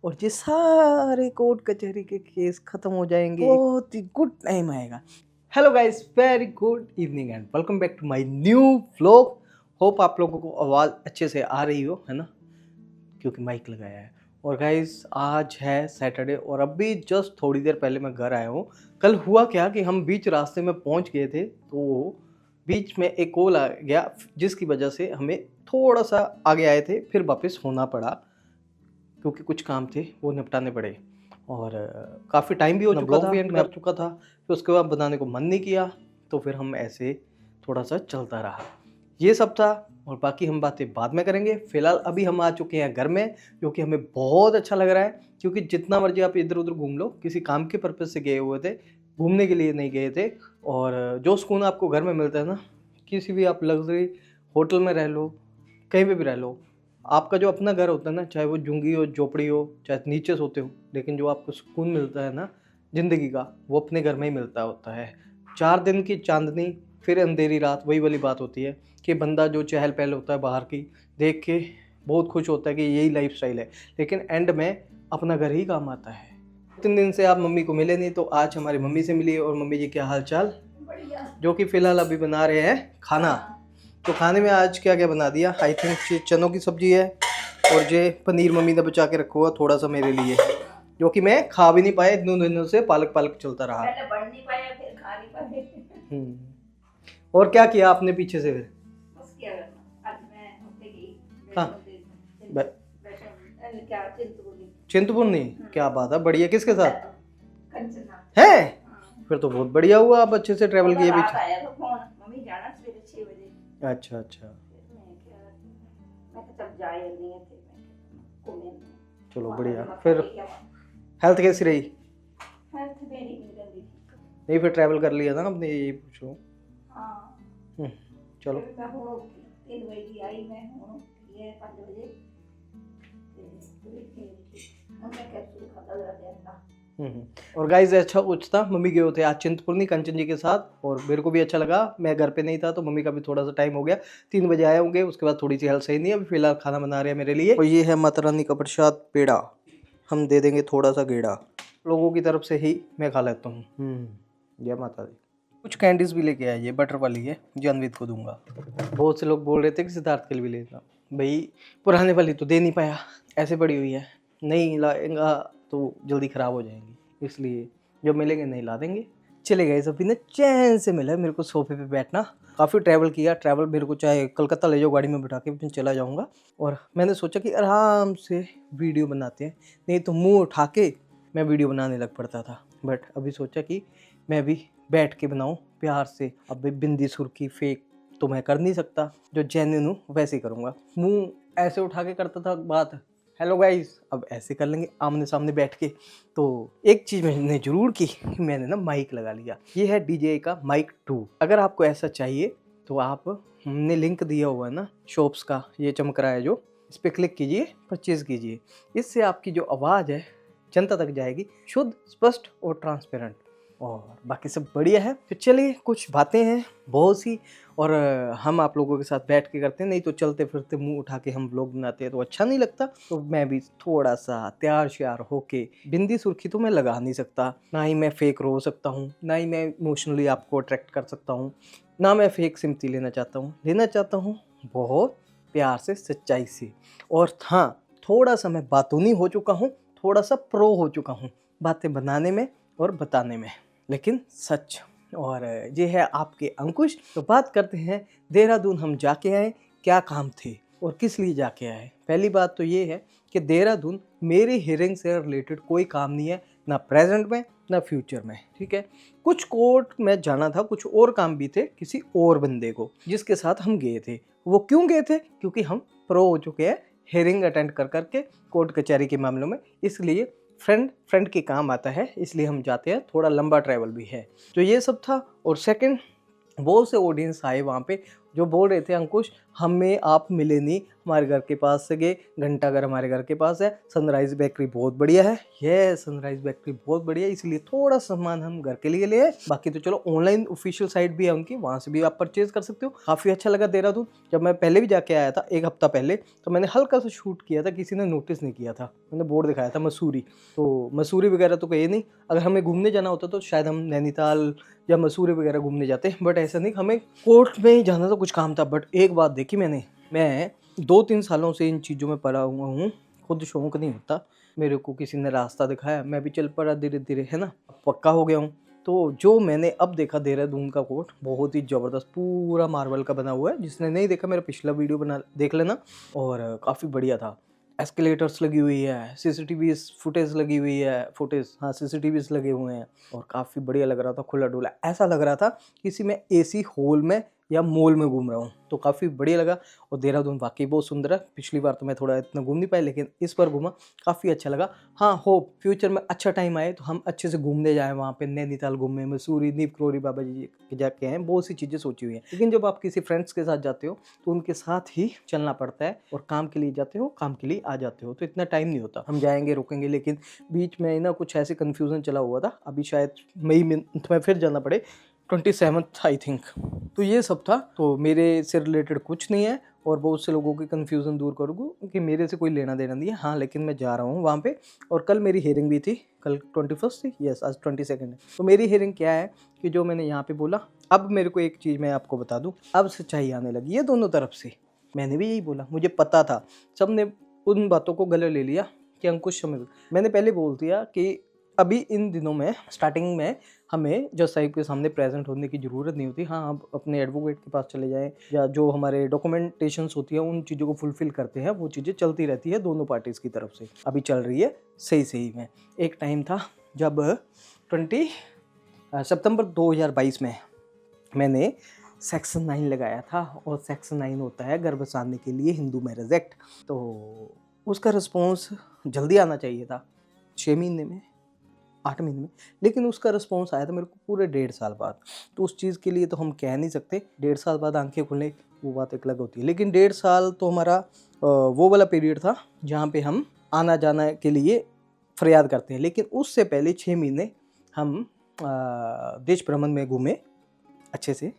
और ये सारे कोर्ट कचहरी के केस खत्म हो जाएंगे, बहुत ही गुड टाइम आएगा। Hello guys, very good evening and welcome back to my new vlog. Hope आप लोगों को आवाज़ अच्छे से आ रही हो, है ना, क्योंकि माइक लगाया है। और गाइस आज है सैटरडे और अभी जस्ट थोड़ी देर पहले मैं घर आया हूँ। कल हुआ क्या कि हम बीच रास्ते में पहुँच गए थे, तो बीच में एक कॉल आ गया जिसकी वजह से हमें थोड़ा सा आगे आए थे, फिर वापस होना पड़ा क्योंकि कुछ काम थे वो निपटाने पड़े। और काफ़ी टाइम भी हो चुका था, एंड कर चुका था, फिर उसके बाद बनाने को मन नहीं किया, तो फिर हम ऐसे थोड़ा सा चलता रहा। ये सब था और बाकी हम बातें बाद में करेंगे। फिलहाल अभी हम आ चुके हैं घर में, जो कि हमें बहुत अच्छा लग रहा है, क्योंकि जितना मर्जी आप इधर उधर घूम लो, किसी काम के पर्पज़ से गए हुए थे, घूमने के लिए नहीं गए थे। और जो सुकून आपको घर में मिलता है ना, किसी भी आप लग्जरी होटल में रह लो, कहीं पे भी रह लो, आपका जो अपना घर होता है ना, चाहे वो झुग्गी हो, झोपड़ी हो, चाहे नीचे सोते हो, लेकिन जो आपको सुकून मिलता है ना ज़िंदगी का, वो अपने घर में ही मिलता होता है। 4 दिन की चांदनी फिर अंधेरी रात, वही वाली बात होती है कि बंदा जो चहल पहल होता है बाहर की देख के बहुत खुश होता है कि यही लाइफस्टाइल है, लेकिन एंड में अपना घर ही काम आता है। 3 दिन से आप मम्मी को मिले नहीं, तो आज हमारी मम्मी से मिलिए। और मम्मी जी क्या हाल चाल? जो कि फ़िलहाल अभी बना रहे हैं खाना। तो खाने में आज क्या क्या बना दिया? आई थिंक चनों की सब्जी है, और ये पनीर मम्मी ने बचा के रखा हुआ थोड़ा सा मेरे लिए, जो कि मैं खा भी नहीं पाया, इतने दिनों से पालक पालक चलता रहा। पहले बढ़ नहीं पाया, फिर खा नहीं पाए। और क्या किया आपने पीछे से फिर? बस क्या करना, आज मैं होके गई। हाँ, क्या चिंतपूर्णी। चिंतपूर्णी, क्या बात है, बढ़िया। किसके साथ कंचना है? हाँ। फिर तो बहुत बढ़िया हुआ, आप अच्छे से ट्रैवल किए रात पीछे। आया था फोन, मम्मी जाना सवेरे 6 बजे। अच्छा अच्छा, फिर मैं चल जाए नहीं है, फिर मैं घूमे। चलो बढ़िया। फिर हेल्थ कैसी रही? हेल्थ मेरी नहीं रही। नहीं, फिर ट्रैवल कर लिया था ना आपने, यही पूछो। हाँ चलो। मैं हूँ 3 बजे की आई, मैं हूँ ये 5 बजे। और गाइस अच्छा कुछ था, मम्मी गए थे आज चिंतपूर्णी कंचन जी के साथ, और मेरे को भी अच्छा लगा। मैं घर पे नहीं था, तो मम्मी का भी थोड़ा सा टाइम हो गया, 3 बजे आए होंगे। उसके बाद थोड़ी सी हेल्थ सही नहीं है, अभी फिलहाल खाना बना रहे हैं मेरे लिए। और ये है माता रानी का प्रसाद पेड़ा, हम दे देंगे थोड़ा सा गेड़ा, लोगों की तरफ से ही मैं खा लेता हूँ। जय माता दी। कुछ कैंडीज भी लेके आए, ये बटर वाली है, जानवीत को दूंगा। बहुत से लोग बोल रहे थे कि सिद्धार्थ के लिए भी लेना, भाई पुराने वाली तो दे नहीं पाया, ऐसे पड़ी हुई है, नहीं लाएगा तो जल्दी ख़राब हो जाएंगी, इसलिए जब मिलेंगे नहीं ला देंगे। चले गए सभी ने, चैन से मिला मेरे को सोफे पे बैठना। काफ़ी ट्रैवल किया, ट्रैवल मेरे को चाहे कलकत्ता ले जाओ गाड़ी में बिठा के, फिर चला जाऊँगा। और मैंने सोचा कि आराम से वीडियो बनाते हैं, नहीं तो मुँह उठा के मैं वीडियो बनाने लग पड़ता था। बट अभी सोचा कि मैं भी बैठ के बनाऊँ प्यार से। अब बिंदी सुर्खी फेक तो मैं कर नहीं सकता, जो जेन्युइन हूँ वैसे ही करूँगा। मुंह ऐसे उठा के करता था बात, हेलो गाइस, अब ऐसे कर लेंगे आमने सामने बैठ के। तो एक चीज़ मैंने ज़रूर की, मैंने ना माइक लगा लिया। ये है DJI का माइक 2। अगर आपको ऐसा चाहिए तो आप, हमने लिंक दिया हुआ है ना शॉप्स का, ये चमक रहा है जो, इस पर क्लिक कीजिए, परचेज़ कीजिए। इससे आपकी जो आवाज़ है जनता तक जाएगी, शुद्ध, स्पष्ट और ट्रांसपेरेंट, और बाकी सब बढ़िया है। तो चलिए, कुछ बातें हैं बहुत सी, और हम आप लोगों के साथ बैठ के करते हैं, नहीं तो चलते फिरते मुंह उठा के हम व्लॉग बनाते हैं तो अच्छा नहीं लगता। तो मैं भी थोड़ा सा तैयार श्यार होके, बिंदी सुर्खी तो मैं लगा नहीं सकता, ना ही मैं फेक रो सकता हूँ, ना ही मैं इमोशनली आपको अट्रैक्ट कर सकता हूँ, ना मैं फेक सिम्पति लेना चाहता हूँ बहुत प्यार से, सच्चाई से। और हाँ, थोड़ा सा मैं बातूनी हो चुका हूँ, थोड़ा सा प्रो हो चुका हूँ बातें बनाने में और बताने में, लेकिन सच। और ये है आपके अंकुश। तो बात करते हैं, देहरादून हम जाके आए, क्या काम थे और किस लिए जाके आए। पहली बात तो ये है कि देहरादून मेरे हियरिंग से रिलेटेड कोई काम नहीं है, ना प्रेजेंट में ना फ्यूचर में, ठीक है। कुछ कोर्ट में जाना था, कुछ और काम भी थे किसी और बंदे को, जिसके साथ हम गए थे। वो क्यों गए थे? क्योंकि हम प्रो हो चुके हैं हियरिंग अटेंड कर करके कोर्ट कचहरी के मामलों में, इसलिए फ्रेंड के काम आता है, इसलिए हम जाते हैं। थोड़ा लंबा ट्रैवल भी है, तो ये सब था। और सेकंड, बहुत से ऑडियंस आए वहाँ पे जो बोल रहे थे, अंकुश हमें आप मिले नहीं, हमारे घर के पास से गए, घंटाघर हमारे घर के पास है। सनराइज़ बेकरी बहुत बढ़िया है, ये सनराइज़ बेकरी बहुत बढ़िया है, इसलिए थोड़ा सामान हम घर के लिए ले आए। बाकी तो चलो ऑनलाइन ऑफिशियल साइट भी है उनकी, वहाँ से भी आप परचेज कर सकते हो। काफ़ी अच्छा लगा देहरादून। जब मैं पहले भी जाके आया था 1 हफ्ता पहले, तो मैंने हल्का सा शूट किया था, किसी ने नोटिस नहीं किया था। मैंने बोर्ड दिखाया था मसूरी, तो मसूरी वगैरह तो गए नहीं। अगर हमें घूमने जाना होता तो शायद हम नैनीताल या मसूरी वगैरह घूमने जाते, बट ऐसा नहीं, हमें कोर्ट में ही जाना था, कुछ काम था। बट एक बात देखी मैंने, मैं 2-3 सालों से इन चीज़ों में पड़ा हुआ हूँ, खुद शौक नहीं होता। मेरे को किसी ने रास्ता दिखाया, मैं भी चल पड़ा धीरे-धीरे, है ना? पक्का हो गया हूँ। तो जो मैंने अब देखा देहरादून का कोर्ट, बहुत ही ज़बरदस्त, पूरा मार्बल का बना हुआ है। जिसने नहीं देखा मेरा पिछला वीडियो बना देख लेना, और काफ़ी बढ़िया था। एस्केलेटर्स लगी हुई है, सीसीटीवी फुटेज लगी हुई है, सीसीटीवीज़ लगे हुए हैं, और काफ़ी बढ़िया लग रहा था, खुला-डुला। ऐसा लग रहा था किसी मैं एसी हॉल में या मॉल में घूम रहा हूँ, तो काफ़ी बढ़िया लगा। और देहरादून वाकई बहुत सुंदर है। पिछली बार तो मैं थोड़ा इतना घूम नहीं पाया, लेकिन इस बार घूमा, काफ़ी अच्छा लगा। हाँ, होप फ्यूचर में अच्छा टाइम आए तो हम अच्छे से घूमने जाएँ वहाँ पे, नैनीताल घूमें, मसूरी, नीम करोली बाबा जी के जाके आएँ, बहुत सी चीज़ें सोची हुई हैं। लेकिन जब आप किसी फ्रेंड्स के साथ जाते हो तो उनके साथ ही चलना पड़ता है, और काम के लिए जाते हो, काम के लिए आ जाते हो, तो इतना टाइम नहीं होता। हम जाएँगे, रुकेंगे, लेकिन बीच में ना कुछ ऐसे कन्फ्यूज़न चला हुआ था, अभी शायद मई मंथ में फिर जाना पड़े, 27th आई थिंक। तो ये सब था, तो मेरे से रिलेटेड कुछ नहीं है, और बहुत से लोगों की कन्फ्यूज़न दूर करूँगा कि मेरे से कोई लेना देना नहीं है। हाँ, लेकिन मैं जा रहा हूँ वहाँ पे, और कल मेरी हियरिंग भी थी। कल 21st थी, यस, आज 22nd है। तो मेरी हियरिंग क्या है कि जो मैंने यहाँ पे बोला, अब मेरे को एक चीज़ मैं आपको बता दूँ, अब सच्चाई आने लगी है दोनों तरफ से। मैंने भी यही बोला, मुझे पता था, सब ने उन बातों को गले ले लिया कि अंकुश शर्मा, मैंने पहले बोल दिया कि अभी इन दिनों में, स्टार्टिंग में, हमें जज साहिब के सामने प्रेजेंट होने की ज़रूरत नहीं होती। हाँ, आप अपने एडवोकेट के पास चले जाएं, या जो हमारे डॉक्यूमेंटेशंस होती है उन चीज़ों को फुलफ़िल करते हैं, वो चीज़ें चलती रहती है दोनों पार्टीज़ की तरफ से, अभी चल रही है सही में। एक टाइम था जब 20 सितंबर 2022 में मैंने सेक्शन 9 लगाया था, और सेक्शन 9 होता है घर बसाने के लिए हिंदू मैरिज एक्ट। तो उसका रिस्पॉन्स जल्दी आना चाहिए था, 6 महीने में, 8 महीने में, लेकिन उसका रिस्पॉन्स आया था मेरे को पूरे 1.5 साल बाद। तो उस चीज़ के लिए तो हम कह नहीं सकते, 1.5 साल बाद आंखें खुले, वो बात एक अलग होती है। लेकिन 1.5 साल तो हमारा वो वाला पीरियड था जहाँ पे हम आना जाना के लिए फरियाद करते हैं। लेकिन उससे पहले 6 महीने हम देश भ्रमण में घूमे अच्छे से।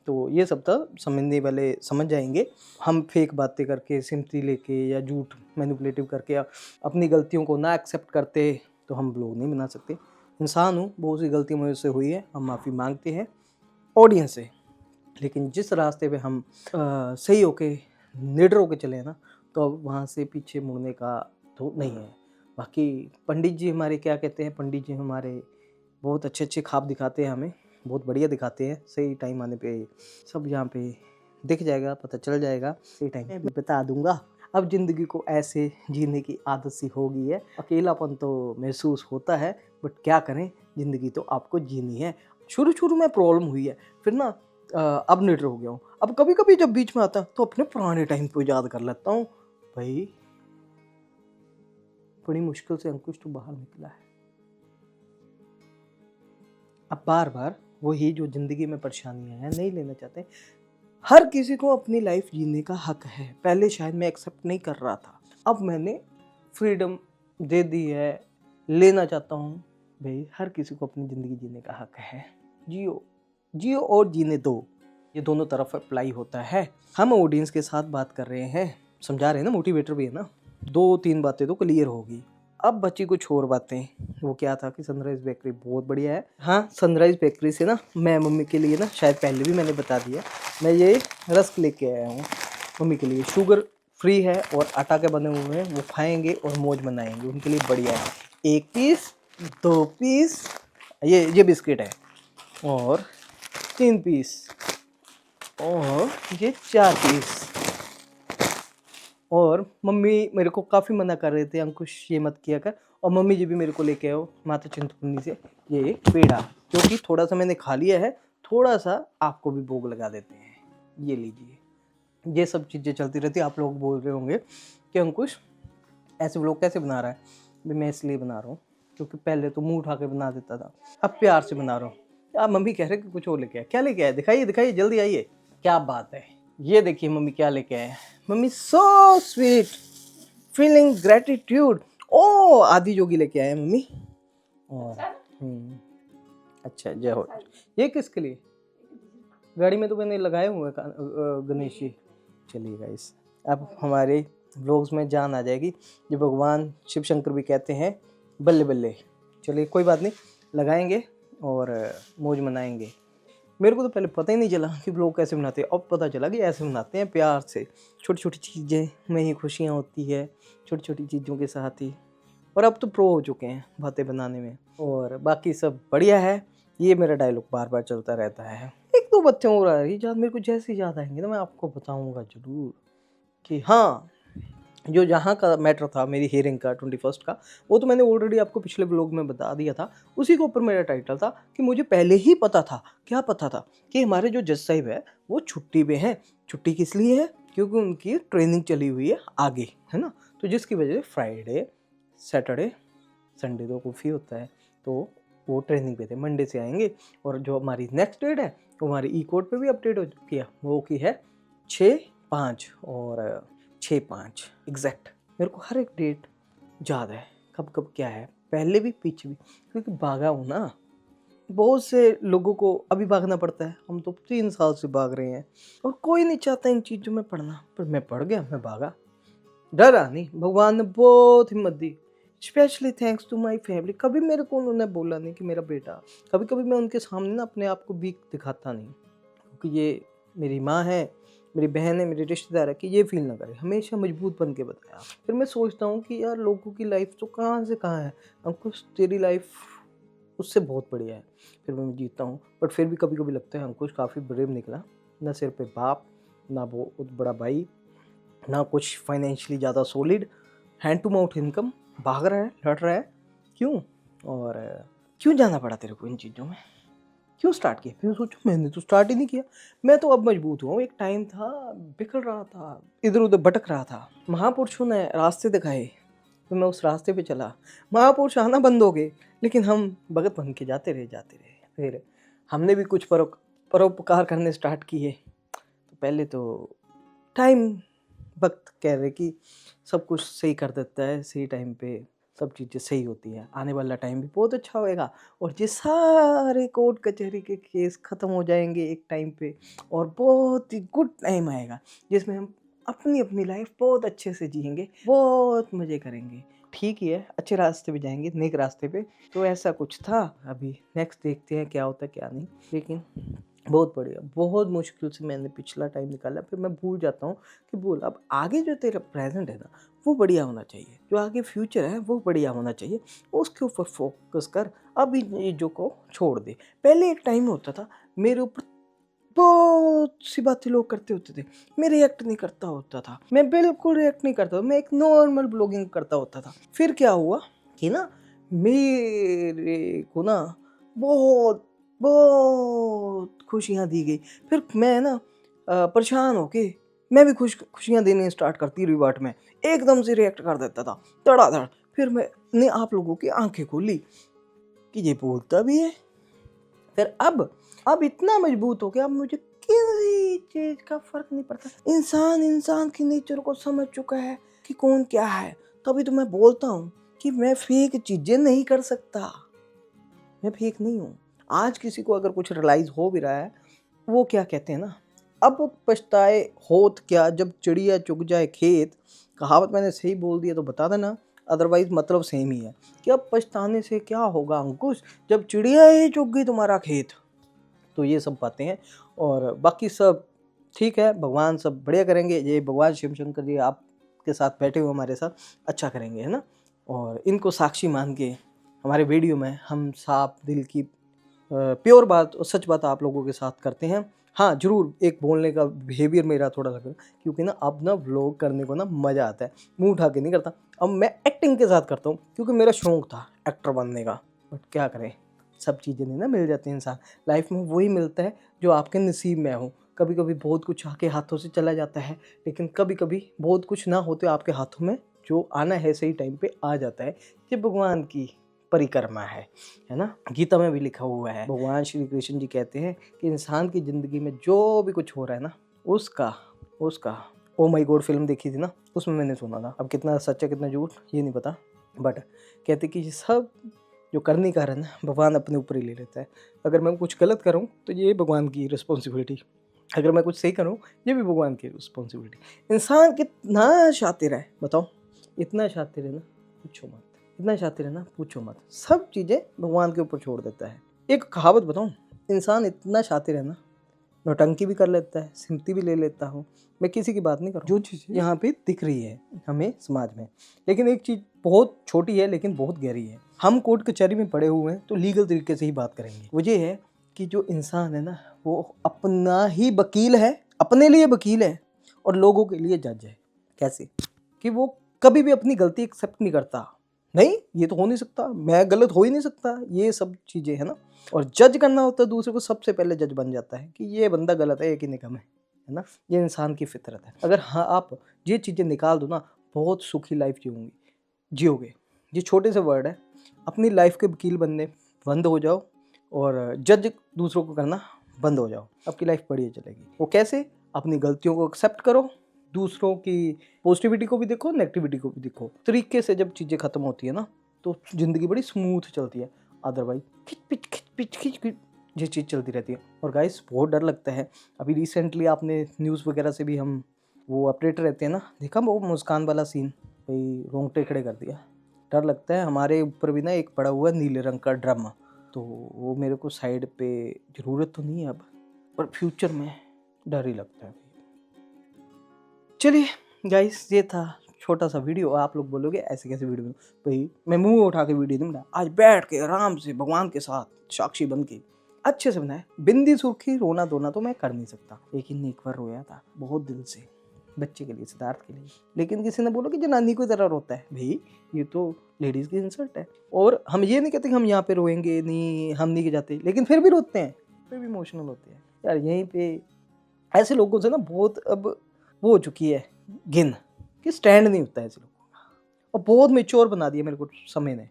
तो ये सब था, समझने वाले समझ जाएंगे। हम फेक बातें करके, सिम्पथी लेके, या झूठ मैनिपुलेटिव करके अपनी गलतियों को ना एक्सेप्ट करते तो हम लोग नहीं बना सकते। इंसान हूँ, बहुत सी गलतियाँ मुझसे हुई है, हम माफ़ी मांगते हैं ऑडियंस से। लेकिन जिस रास्ते पे हम सही होके, निडर होके चले ना, तो अब वहाँ से पीछे मुड़ने का तो नहीं है। बाकी पंडित जी हमारे क्या कहते हैं, पंडित जी हमारे बहुत अच्छे ख्वाब दिखाते हैं हमें, बहुत बढ़िया दिखाते हैं। सही टाइम आने पे सब यहाँ पे दिख जाएगा, पता चल जाएगा, सही टाइम मैं भी बता दूंगा। अब ज़िंदगी को ऐसे जीने की आदत सी हो गई है, अकेलापन तो महसूस होता है, बट क्या करें, ज़िंदगी तो आपको जीनी है। शुरू में प्रॉब्लम हुई है, फिर ना अब निडर हो गया हूँ। अब कभी कभी जब बीच में आता तो अपने पुराने टाइम को याद कर लेता हूँ। भाई, बड़ी मुश्किल से अंकुश तो बाहर निकला है। अब बार बार वही जो ज़िंदगी में परेशानियाँ हैं नहीं लेना चाहते। हर किसी को अपनी लाइफ जीने का हक है। पहले शायद मैं एक्सेप्ट नहीं कर रहा था, अब मैंने फ्रीडम दे दी है, लेना चाहता हूँ। भाई, हर किसी को अपनी ज़िंदगी जीने का हक है। जियो जियो और जीने दो, ये दोनों तरफ अप्लाई होता है। हम ऑडियंस के साथ बात कर रहे हैं, समझा रहे हैं ना, मोटिवेटर भी है ना। 2-3 बातें तो क्लियर होगी। अब बची कुछ और बातें। वो क्या था कि सनराइज़ बेकरी बहुत बढ़िया है। हाँ, सनराइज़ बेकरी से ना मैं मम्मी के लिए ना, शायद पहले भी मैंने बता दिया, मैं ये रस्क लेके आया हूँ मम्मी के लिए। शुगर फ्री है और आटा के बने हुए हैं, वो खाएंगे और मौज मनाएंगे, उनके लिए बढ़िया है। 1 पीस, 2 पीस, ये बिस्किट है, और 3 पीस, और ये 4 पीस। और मम्मी मेरे को काफ़ी मना कर रहे थे, अंकुश ये मत किया कर, और मम्मी जी भी मेरे को लेके आओ माता चिंतपूर्णी से ये पेड़ा, क्योंकि थोड़ा सा मैंने खा लिया है, थोड़ा सा आपको भी भोग लगा देते हैं, ये लीजिए। ये सब चीज़ें चलती रहती। आप लोग बोल रहे होंगे कि अंकुश ऐसे व्लॉग कैसे बना रहा है। मैं इसलिए बना रहा हूँ क्योंकि पहले तो मुँह उठा के बना देता था, अब प्यार से बना रहा हूँ। अब मम्मी कह रहे कि कुछ और लेके आए। क्या लेके आए, दिखाइए दिखाइए, जल्दी आइए। क्या बात है, ये देखिए मम्मी क्या लेके आए हैं। Mummy so sweet, feeling gratitude. ओ आदि जोगी लेके आए हैं मम्मी। और अच्छा जय हो। ये किसके लिए? गाड़ी में तो मैंने लगाए हुए हैं गणेश जी। चलिए गाइस, अब हमारे व्लॉग्स में जान आ जाएगी, जो भगवान शिव शंकर भी कहते हैं बल्ले बल्ले। चलिए कोई बात नहीं, लगाएंगे और मौज मनाएंगे। मेरे को तो पहले पता ही नहीं चला कि व्लॉग कैसे बनाते हैं, अब पता चला कि ऐसे बनाते हैं प्यार से। छोटी छोटी चीज़ें में ही खुशियाँ होती है, छोटी छोटी चीज़ों के साथ ही। और अब तो प्रो हो चुके हैं बातें बनाने में, और बाकी सब बढ़िया है। ये मेरा डायलॉग बार बार चलता रहता है। एक दो बच्चे और आ रही याद, मेरे को जैसे ही याद आएंगे ना मैं आपको बताऊंगा जरूर कि हाँ, जो जहाँ का मैटर था मेरी हियरिंग का 21 का, वो तो मैंने ऑलरेडी आपको पिछले व्लॉग में बता दिया था। उसी के ऊपर मेरा टाइटल था कि मुझे पहले ही पता था। क्या पता था? कि हमारे जो जज साहिब है वो छुट्टी पे हैं। छुट्टी किस लिए है? क्योंकि उनकी ट्रेनिंग चली हुई है आगे, है ना। तो जिसकी वजह से फ्राइडे सैटरडे संडे तो ऑफ ही होता है, तो वो ट्रेनिंग पे थे। मंडे से आएंगे। और जो हमारी नेक्स्ट डेट है वो हमारी ई कोर्ट पे भी अपडेट हो चुकी है, वो की है 6/5 और 6/5 एग्जैक्ट। मेरे को हर एक डेट याद है, कब कब क्या है, पहले भी पीछे भी, क्योंकि भागा हूँ ना। बहुत से लोगों को अभी भागना पड़ता है, हम तो 3 साल से भाग रहे हैं और कोई नहीं चाहता इन चीज़ों में पढ़ना, पर मैं पढ़ गया, मैं भागा। डरा नहीं, भगवान ने बहुत हिम्मत दी। Specially thanks to my family. कभी मेरे को उन्होंने बोला नहीं कि मेरा बेटा, कभी कभी मैं उनके सामने ना अपने आप को वीक दिखाता नहीं, क्योंकि ये मेरी माँ है, मेरी बहन है, मेरे रिश्तेदार है, कि ये फील ना करे। हमेशा मजबूत बन के बताया। फिर मैं सोचता हूँ कि यार लोगों की लाइफ तो कहाँ से कहाँ है, अंकुश तेरी लाइफ उससे बहुत बढ़िया है। फिर मैं जीता हूँ, बट फिर भी कभी कभी लगता है अंकुश काफ़ी ब्रेव निकला। ना सिर पे बाप, ना बहुत बड़ा भाई, ना कुछ फाइनेंशियली ज़्यादा solid, hand to mouth income, भाग रहा है, लड़ रहा है। क्यों? और क्यों जाना पड़ा तेरे को इन चीज़ों में? क्यों स्टार्ट किया? फिर सोचो मैंने तो स्टार्ट ही नहीं किया। मैं तो अब मजबूत हुआ हूँ। एक टाइम था बिखर रहा था, इधर उधर भटक रहा था। महापुरुषों ने रास्ते दिखाए तो मैं उस रास्ते पे चला। महापुरुष आना बंद हो गए, लेकिन हम भगत बन के जाते रहे जाते रहे। फिर हमने भी कुछ परोपकार करने स्टार्ट किए। तो पहले तो टाइम, वक्त कह रहे कि सब कुछ सही कर देता है, सही टाइम पे सब चीज़ें सही होती है। आने वाला टाइम भी बहुत अच्छा होएगा और ये सारे कोर्ट कचहरी के केस ख़त्म हो जाएंगे एक टाइम पे, और बहुत ही गुड टाइम आएगा जिसमें हम अपनी अपनी लाइफ बहुत अच्छे से जिएंगे, बहुत मज़े करेंगे। ठीक ही है, अच्छे रास्ते पे जाएंगे, नेक रास्ते पे। तो ऐसा कुछ था। अभी नेक्स्ट देखते हैं क्या होता है क्या नहीं, लेकिन बहुत बढ़िया। बहुत मुश्किल से मैंने पिछला टाइम निकाला, फिर मैं भूल जाता हूँ कि बोल अब आगे जो तेरा प्रेजेंट है ना वो बढ़िया होना चाहिए, जो आगे फ्यूचर है वो बढ़िया होना चाहिए, उसके ऊपर फोकस कर। अब इन चीज़ों को छोड़ दे। पहले एक टाइम होता था मेरे ऊपर बहुत सी बातें लोग करते होते थे, मैं रिएक्ट नहीं करता होता था, मैं बिल्कुल रिएक्ट नहीं करता, मैं एक नॉर्मल ब्लॉगिंग करता होता था। फिर क्या हुआ कि ना मेरे को ना बहुत बहुत खुशियाँ दी गई। फिर मैं ना परेशान होके मैं भी खुशियाँ देने स्टार्ट करती रिवर्ट में, एकदम से रिएक्ट कर देता था धड़ाधड़। फिर मैंने आप लोगों की आंखें खोली कि ये बोलता भी है। फिर अब इतना मजबूत हो गया, अब मुझे किसी चीज का फर्क नहीं पड़ता। इंसान की नेचर को समझ चुका है कि कौन क्या है। तभी तो मैं बोलता हूँ कि मैं फेक चीजें नहीं कर सकता, मैं फेक नहीं हूँ। आज किसी को अगर कुछ रियलाइज हो भी रहा है, वो क्या कहते हैं ना, अब पछताए होत क्या जब चिड़िया चुग जाए खेत। कहावत मैंने सही बोल दिया तो बता देना, अदरवाइज मतलब सेम ही है कि अब पछताने से क्या होगा अंकुश, जब चिड़िया ही चुग गई तुम्हारा खेत। तो ये सब बातें हैं और बाकी सब ठीक है, भगवान सब बढ़िया करेंगे। ये भगवान शिव शंकर जी आपके साथ बैठे हुए हमारे साथ अच्छा करेंगे, है ना। और इनको साक्षी मान के हमारे वीडियो में हम साफ दिल की प्योर बात और सच बात आप लोगों के साथ करते हैं। हाँ जरूर, एक बोलने का बिहेवियर मेरा थोड़ा लग रहा है, क्योंकि ना अब ना व्लॉग करने को ना मज़ा आता है, मुंह उठा के नहीं करता। अब मैं एक्टिंग के साथ करता हूँ, क्योंकि मेरा शौक था एक्टर बनने का। बट क्या करें, सब चीज़ें नहीं ना मिल जाती। इंसान लाइफ में वही मिलता है जो आपके नसीब में हो। कभी कभी बहुत कुछ आपके हाथों से चला जाता है, लेकिन कभी कभी बहुत कुछ ना होते आपके हाथों में, जो आना है सही टाइम पे आ जाता है। ये भगवान की परिक्रमा है ना। गीता में भी लिखा हुआ है, भगवान श्री कृष्ण जी कहते हैं कि इंसान की ज़िंदगी में जो भी कुछ हो रहा है ना, उसका उसका ओ माई गॉड फिल्म देखी थी ना, उसमें मैंने सुना था। अब कितना सच है कितना झूठ ये नहीं पता, बट कहते कि ये सब जो करने का है ना भगवान अपने ऊपर ही ले लेता है। अगर मैं कुछ गलत करूँ तो ये भगवान की रिस्पॉन्सिबिलिटी, अगर मैं कुछ सही करूँ ये भी भगवान की रिस्पॉन्सिबिलिटी। इंसान कितना शातिर है बताओ, इतना शातिर है ना पूछो मत, इतना शातिर है ना पूछो मत। सब चीज़ें भगवान के ऊपर छोड़ देता है। एक कहावत बताऊँ, इंसान इतना शातिर है ना, नौटंकी भी कर लेता है, सिमती भी ले लेता हूँ, मैं किसी की बात नहीं कर रहा हूँ, जो चीज़ यहाँ पे दिख रही है हमें समाज में। लेकिन एक चीज़ बहुत छोटी है लेकिन बहुत गहरी है। हम कोर्ट कचहरी में पड़े हुए हैं तो लीगल तरीके से ही बात करेंगे। वो ये है कि जो इंसान है ना वो अपना ही वकील है, अपने लिए वकील है और लोगों के लिए जज है। कैसे कि वो कभी भी अपनी गलती एक्सेप्ट नहीं करता, नहीं ये तो हो नहीं सकता, मैं गलत हो ही नहीं सकता, ये सब चीज़ें है ना। और जज करना होता है दूसरे को, सबसे पहले जज बन जाता है कि ये बंदा गलत है, ये कि निकम है ना। ये इंसान की फितरत है। अगर हाँ आप ये चीज़ें निकाल दो ना, बहुत सुखी लाइफ जियोगे। ये छोटे से वर्ड है, अपनी लाइफ के वकील बनने बंद हो जाओ और जज दूसरों को करना बंद हो जाओ, आपकी लाइफ बढ़िया चलेगी। वो कैसे? अपनी गलतियों को एक्सेप्ट करो, दूसरों की पॉजिटिविटी को भी देखो, नेगेटिविटी को भी देखो। तरीके से जब चीज़ें खत्म होती है ना तो ज़िंदगी बड़ी स्मूथ चलती है। अदरवाइज खिच पिच ये चीज़ चलती रहती है। और गाइस बहुत डर लगता है। अभी रिसेंटली आपने न्यूज़ वगैरह से भी हम वो अपडेट रहते हैं ना, देखा वो मुस्कान वाला सीन, भाई रोंगटे खड़े कर दिया। डर लगता है। हमारे ऊपर भी ना एक पड़ा हुआ नीले रंग का ड्रम, तो वो मेरे को साइड पे ज़रूरत तो नहीं है अब, पर फ्यूचर में डर ही लगता है। चलिए गाइस ये था छोटा सा वीडियो। आप लोग बोलोगे ऐसे कैसे वीडियो, भाई मैं मुंह उठा के वीडियो नहीं बनाया, आज बैठ के आराम से भगवान के साथ साक्षी बन के अच्छे से बनाया। बिंदी सुर्खी रोना धोना तो मैं कर नहीं सकता, लेकिन एक बार रोया था बहुत दिल से, बच्चे के लिए, सिद्धार्थ के लिए। लेकिन किसी ने बोला कि जनानी को तरह रोता है, भाई ये तो लेडीज़ की इंसल्ट है। और हम ये नहीं कहते कि हम यहाँ पे रोएंगे नहीं, हम नहीं जाते, लेकिन फिर भी रोते हैं, फिर भी इमोशनल होते हैं यार। यहीं पे ऐसे लोगों से ना बहुत अब वो हो चुकी है गिन कि स्टैंड नहीं होता है ऐसे लोगों का। और बहुत मेच्योर बना दिया मेरे को समय ने,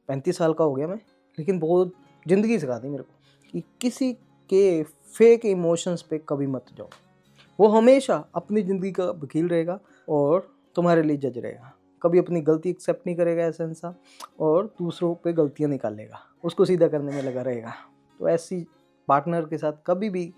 35 साल का हो गया मैं, लेकिन बहुत ज़िंदगी सिखा दी मेरे को कि किसी के फेक इमोशंस पे कभी मत जाओ। वो हमेशा अपनी ज़िंदगी का वकील रहेगा और तुम्हारे लिए जज रहेगा। कभी अपनी गलती एक्सेप्ट नहीं करेगा ऐसा इंसान, और दूसरों पे गलतियाँ निकालेगा, उसको सीधा करने में लगा रहेगा। तो ऐसी पार्टनर के साथ कभी भी,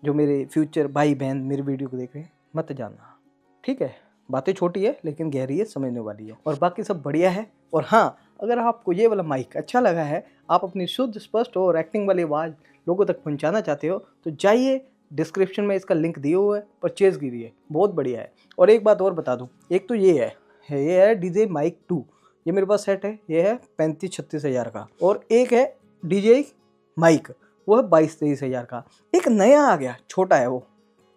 जो मेरे फ्यूचर भाई बहन मेरे वीडियो को देख रहे हैं, मत जानना, ठीक है। बातें छोटी है लेकिन गहरी है, समझने वाली है, और बाकी सब बढ़िया है। और हाँ, अगर आपको ये वाला माइक अच्छा लगा है, आप अपनी शुद्ध स्पष्ट और एक्टिंग वाली आवाज़ लोगों तक पहुंचाना चाहते हो, तो जाइए डिस्क्रिप्शन में इसका लिंक दिए हुआ है, परचेज़ कीजिए, बहुत बढ़िया है। और एक बात और बता दूँ, एक तो ये है DJ माइक 2, ये मेरे पास सेट है, ये है 35-36 हज़ार का। और एक है DJ माइक, वो है 22-23 हज़ार का। एक नया आ गया, छोटा है वो,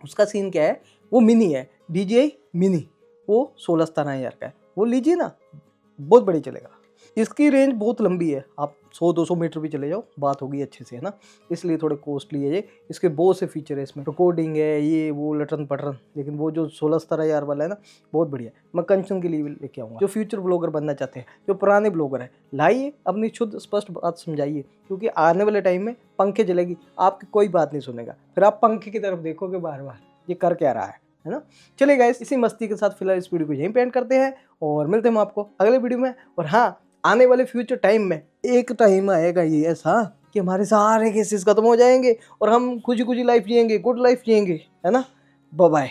उसका सीन क्या है, वो मिनी है, DJI मिनी, वो 16-17 हज़ार का है। वो लीजिए ना, बहुत बढ़िया चलेगा। इसकी रेंज बहुत लंबी है, आप 100-200 मीटर भी चले जाओ, बात होगी अच्छे से, है ना। इसलिए थोड़े कॉस्टली है ये। इसके बहुत से फीचर है इसमें, रिकॉर्डिंग है, ये वो लटरन पटरन। लेकिन वो जो 16-17 हज़ार वाला है ना, बहुत बढ़िया। मैं कंचन के लिए लेके आऊँगा, जो फ्यूचर ब्लॉगर बनना चाहते हैं, जो पुराने ब्लॉगर है, लाइए अपनी शुद्ध स्पष्ट बात समझाइए। क्योंकि आने वाले टाइम में पंखे जलेगी, आपकी कोई बात नहीं सुनेगा, फिर आप पंखे की तरफ देखोगे बार बार, ये कर क्या रहा है ना। चलिए गाइस, इसी मस्ती के साथ फिलहाल इस वीडियो को यहीं पे एंड करते हैं और मिलते हैं हम आपको अगले वीडियो में। और हाँ, आने वाले फ्यूचर टाइम में एक टाइम आएगा ये ऐसा कि हमारे सारे केसेस खत्म हो जाएंगे और हम खुशी खुशी लाइफ जिएंगे, गुड लाइफ जिएंगे, है ना। Bye bye.